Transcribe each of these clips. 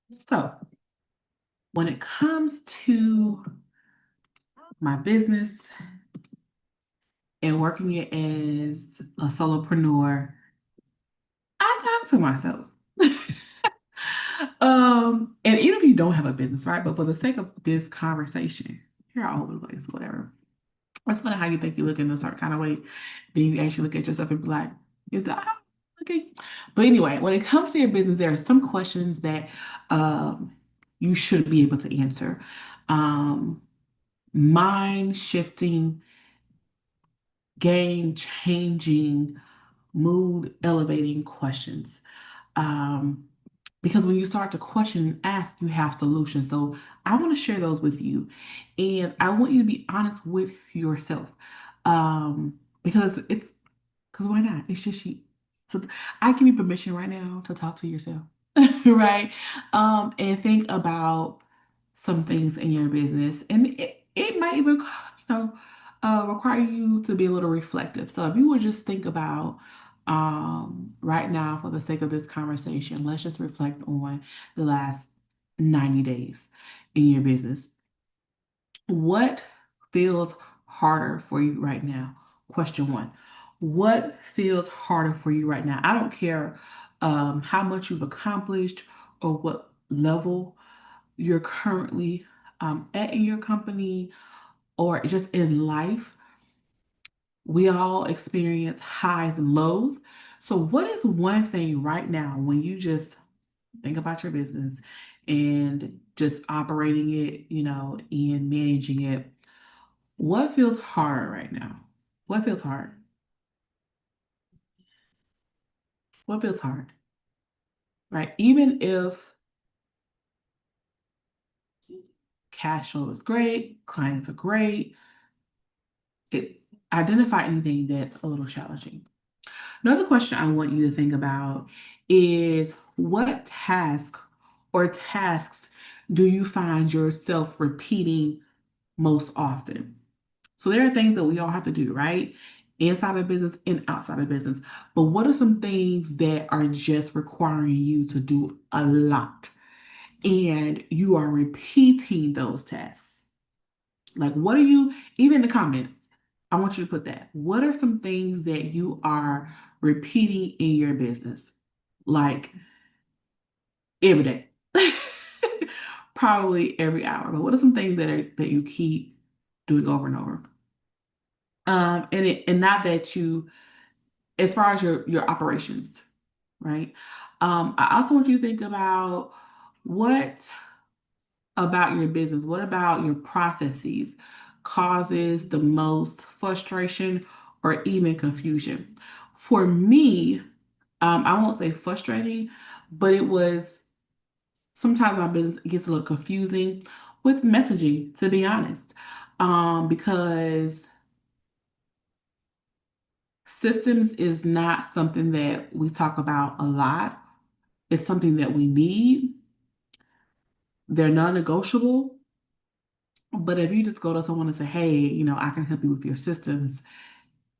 So, when it comes to my business and working it as a solopreneur, I talk to myself. And even if you don't have a business, right? But for the sake of this conversation, you're all over the place, whatever. It's funny how you think you look in a certain kind of way, then you actually look at yourself and be like, is that how I'm looking? But anyway, when it comes to your business, there are some questions that um, you should be able to answer. Um, Mind shifting, game changing, mood elevating questions. Um, because when you start to question and ask, you have solutions. So I want to share those with you. And I want you to be honest with yourself. Because it's because why not? It's just you. So I give you permission right now to talk to yourself. Right? And think about some things in your business. And it might even, require you to be a little reflective. So if you would just think about right now, for the sake of this conversation, let's just reflect on the last 90 days in your business. What feels harder for you right now? Question one. What feels harder for you right now? I don't care how much you've accomplished or what level you're currently at in your company or just in life. We all experience highs and lows. So, what is one thing right now when you just think about your business and just operating it, and managing it? What feels hard right now? What feels hard? What feels hard? Right? Even if cash flow is great, clients are great, it identify anything that's a little challenging. Another question I want you to think about is what task or tasks do you find yourself repeating most often? So there are things that we all have to do, right? Inside of business and outside of business. But what are some things that are just requiring you to do a lot and you are repeating those tasks? Like, what are you, even in the comments, I want you to put that. What are some things that you are repeating in your business? Like every day, probably every hour. But what are some things that you keep doing over and over? And not that you, as far as your operations, right? I also want you to think about what about your business, what about your processes causes the most frustration or even confusion. For me, I won't say frustrating, but it was sometimes my business gets a little confusing with messaging, to be honest, because systems is not something that we talk about a lot. It's something that we need. They're non-negotiable. But if you just go to someone and say, hey, I can help you with your systems,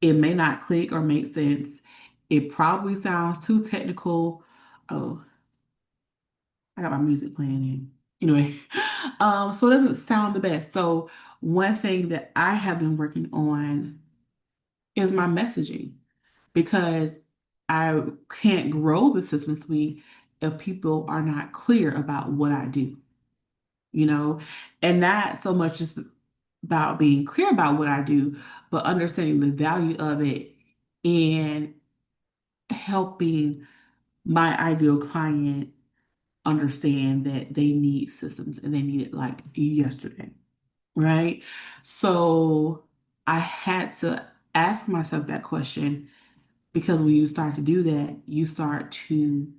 it may not click or make sense. It probably sounds too technical. Oh, I got my music playing in. Anyway, so it doesn't sound the best. So one thing that I have been working on is my messaging because I can't grow the system suite if people are not clear about what I do, you know, and not so much just about being clear about what I do, but understanding the value of it and helping my ideal client understand that they need systems and they need it like yesterday, right? So I had to ask myself that question because when you start to do that, you start to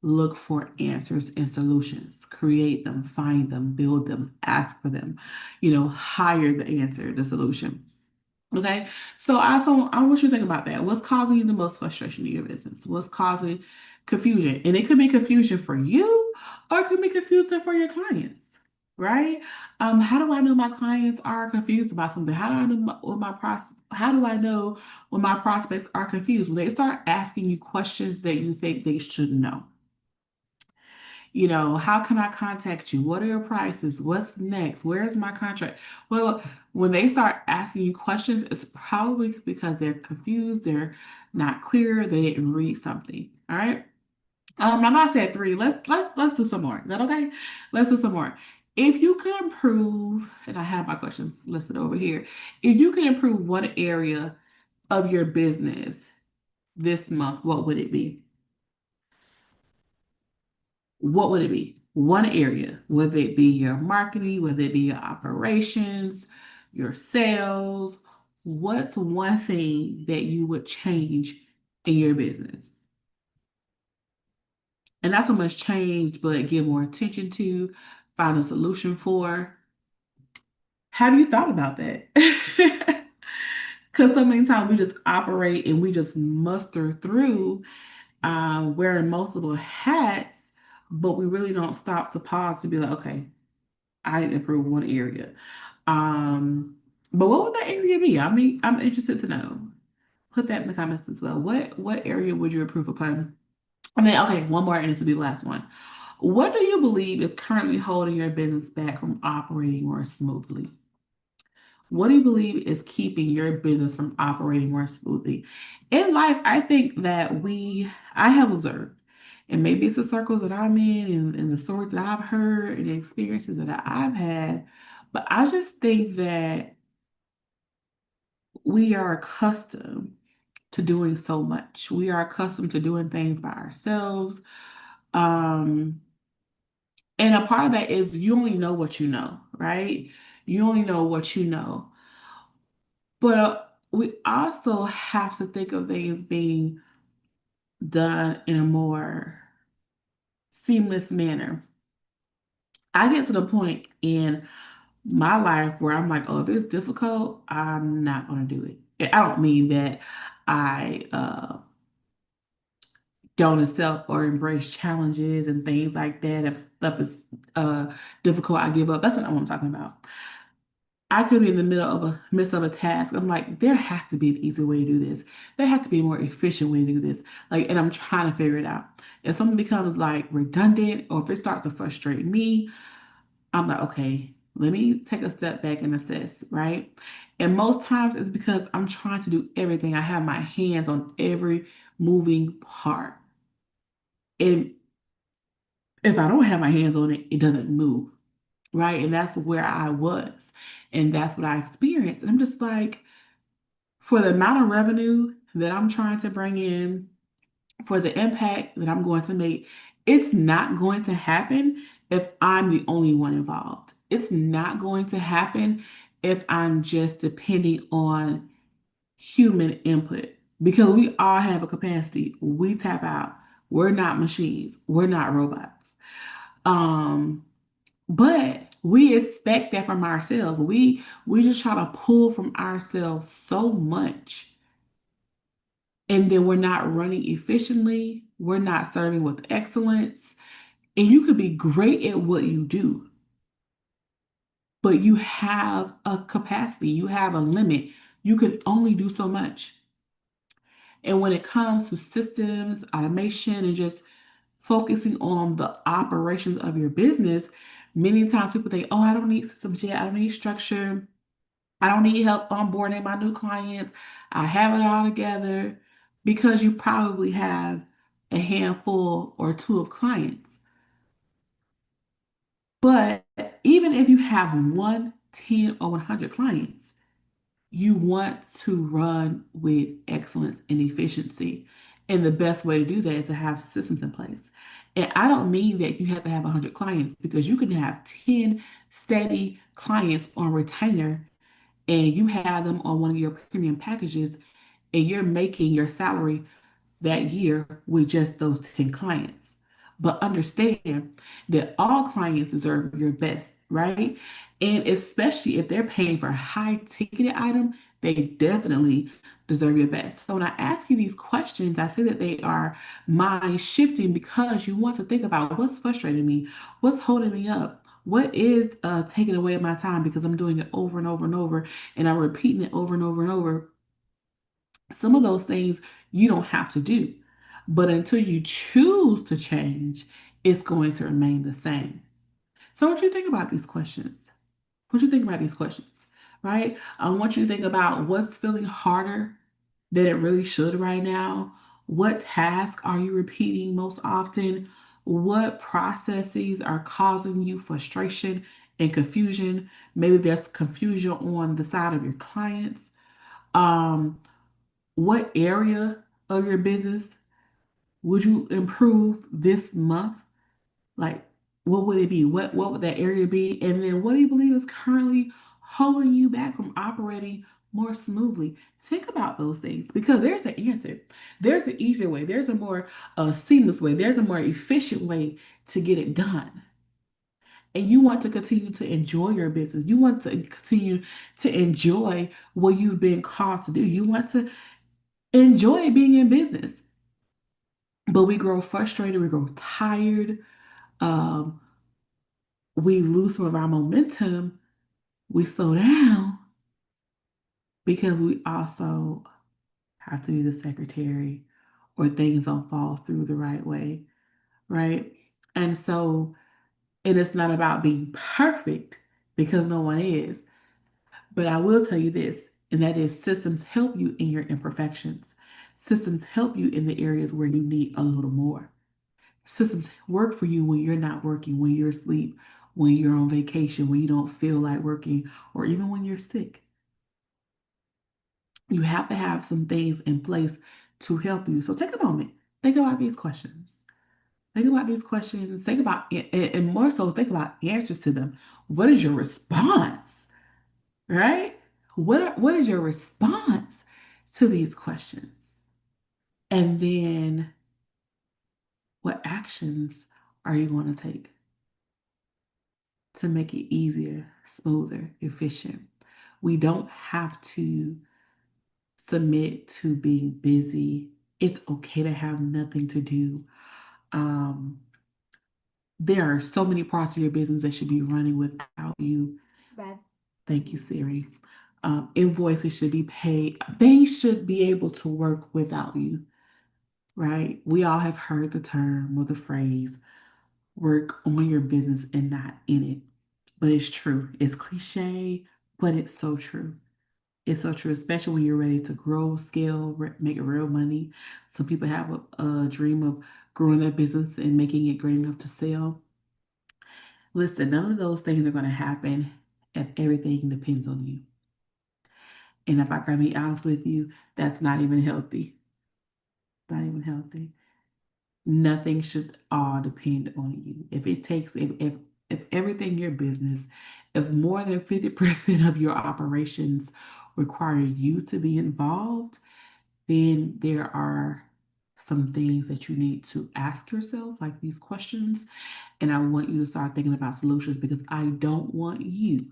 look for answers and solutions, create them, find them, build them, ask for them, hire the answer, the solution. Okay. So I want you to think about that. What's causing you the most frustration in your business? What's causing confusion? And it could be confusion for you or it could be confusion for your clients, right? How do I know my clients are confused about something? How do I know how do I know when my prospects are confused? When they start asking you questions that you think they should know. How can I contact you? What are your prices? What's next? Where's my contract? Well, when they start asking you questions, it's probably because they're confused, they're not clear, they didn't read something. All right. I'm not said three. Let's do some more. Is that okay? Let's do some more. If you could improve, and I have my questions listed over here. If you could improve one area of your business this month, what would it be? What would it be? One area, whether it be your marketing, whether it be your operations, your sales. What's one thing that you would change in your business? And not so much change, but give more attention to, find a solution for. Have you thought about that? Because so many times we just operate and we just muster through wearing multiple hats, but we really don't stop to pause to be like, okay, I need to improve one area. Um, but what would that area be? I mean, I'm interested to know. Put that in the comments as well. What area would you improve upon? And then, okay, one more, and this will be the last one. What do you believe is currently holding your business back from operating more smoothly? What do you believe is keeping your business from operating more smoothly? In life, I think that I have observed, and maybe it's the circles that I'm in and the stories that I've heard and the experiences that I've had, but I just think that we are accustomed to doing so much. We are accustomed to doing things by ourselves. Um, and a part of that is you only know what you know, right? You only know what you know. But we also have to think of things being done in a more seamless manner. I get to the point in my life where I'm like, oh, if it's difficult, I'm not going to do it. I don't mean that I don't accept or embrace challenges and things like that. If stuff is uh, difficult, I give up. That's not what I'm talking about. I could be in the midst of a task. I'm like, there has to be an easier way to do this. There has to be a more efficient way to do this. Like, and I'm trying to figure it out. If something becomes like redundant or if it starts to frustrate me, I'm like, okay, let me take a step back and assess, right? And most times it's because I'm trying to do everything. I have my hands on every moving part. And if I don't have my hands on it, it doesn't move, right? And that's where I was. And that's what I experienced. And I'm just like, for the amount of revenue that I'm trying to bring in, for the impact that I'm going to make, it's not going to happen if I'm the only one involved. It's not going to happen if I'm just depending on human input because we all have a capacity. We tap out. We're not machines. We're not robots. Um, but we expect that from ourselves. We just try to pull from ourselves so much and then we're not running efficiently, we're not serving with excellence, and you could be great at what you do, but you have a capacity, you have a limit. You can only do so much. And when it comes to systems, automation, and just focusing on the operations of your business, many times people think, oh, I don't need systems yet, I don't need structure. I don't need help onboarding my new clients. I have it all together because you probably have a handful or two of clients. But even if you have one, 10, or 100 clients, you want to run with excellence and efficiency. And the best way to do that is to have systems in place. And I don't mean that you have to have 100 clients because you can have 10 steady clients on retainer and you have them on one of your premium packages and you're making your salary that year with just those 10 clients. But understand that all clients deserve your best, right? And especially if they're paying for a high ticketed item, they definitely deserve your best. So when I ask you these questions, I say that they are mind shifting because you want to think about what's frustrating me, what's holding me up, what is taking away my time because I'm doing it over and over and over, and I'm repeating it over and over and over. Some of those things you don't have to do. But until you choose to change it's going to remain the same. So I want you to think about these questions. I want you to think about these questions, right? I want you to think about what's feeling harder than it really should right now. What tasks are you repeating most often? What processes are causing you frustration and confusion? Maybe there's confusion on the side of your clients. Um, what area of your business would you improve this month? Like, what would it be? What would that area be? And then what do you believe is currently holding you back from operating more smoothly? Think about those things because there's an answer. There's an easier way. There's a more seamless way. There's a more efficient way to get it done. And you want to continue to enjoy your business. You want to continue to enjoy what you've been called to do. You want to enjoy being in business. But we grow frustrated, we grow tired, um, we lose some of our momentum, we slow down because we also have to be the secretary or things don't fall through the right way, right? And so it is not about being perfect because no one is. But I will tell you this, and that is systems help you in your imperfections. Systems help you in the areas where you need a little more. Systems work for you when you're not working, when you're asleep, when you're on vacation, when you don't feel like working, or even when you're sick. You have to have some things in place to help you. So take a moment, think about these questions. Think about these questions. Think about, and more so, think about answers to them. What is your response, right? What is your response to these questions? And then what actions are you going to take to make it easier, smoother, efficient? We don't have to submit to being busy. It's okay to have nothing to do. Um, there are so many parts of your business that should be running without you. Brad. Thank you, Siri. Invoices should be paid. They should be able to work without you, right? We all have heard the term or the phrase work on your business and not in it. But it's true. It's cliche, but it's so true. It's so true, especially when you're ready to grow, scale, make real money. Some people have a dream of growing their business and making it great enough to sell. Listen, none of those things are going to happen if everything depends on you. And if I can be honest with you, that's not even healthy. Not even healthy. Nothing should all depend on you. If it takes, if everything in your business, if more than 50% of your operations require you to be involved, then there are some things that you need to ask yourself, like these questions. And I want you to start thinking about solutions because I don't want you.